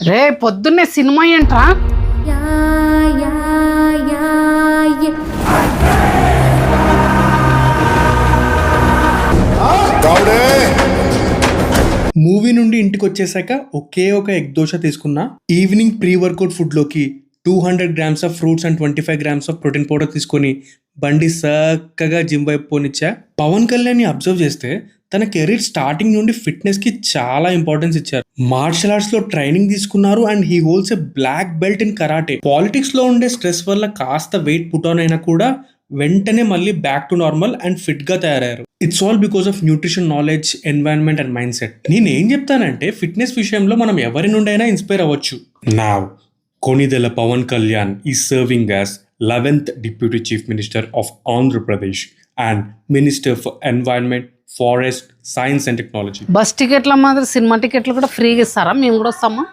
రే పొద్దున్నే సినిమా ఏంట్రా? మూవీ నుండి ఇంటికి వచ్చేసాక ఒకే ఒక ఎగ్ దోశ తీసుకున్నా. ఈవినింగ్ ప్రీ వర్కౌట్ ఫుడ్ లోకి 200 grams of fruits and 25 grams of protein powder తీసుకొని బండి చక్కగా జిమ్ వైపు పోనిచ్చా. పవన్ కళ్యాణ్ ని అబ్జర్వ్ చేస్తే తన కెరీర్ స్టార్టింగ్ నుండి ఫిట్నెస్ కి చాలా ఇంపార్టెన్స్ ఇచ్చారు. మార్షల్ ఆర్ట్స్ లో ట్రైనింగ్ తీసుకున్నారు and he holds a black belt in karate. Politics లో ఉండే స్ట్రెస్ వల్ల కాస్త వెయిట్ పుట్ ఆన్ అయినా కూడా వెంటనే మళ్ళీ back to normal and fit గా తయారయ్యారు. It's all because of nutrition knowledge, environment and mind set. నేను ఏం చెప్తానంటే ఫిట్నెస్ విషయంలో మనం ఎవరి నుండైనా ఇన్స్పైర్ అవ్వచ్చు. నా Konidela Pawan Kalyan is serving as 11th deputy chief minister of Andhra Pradesh and minister for environment, forest, science and technology. Bus టికెట్ల మాదిరి సినిమా టికెట్లు కూడా ఫ్రీగా ఇస్తారా? మేము కూడా వస్తామా?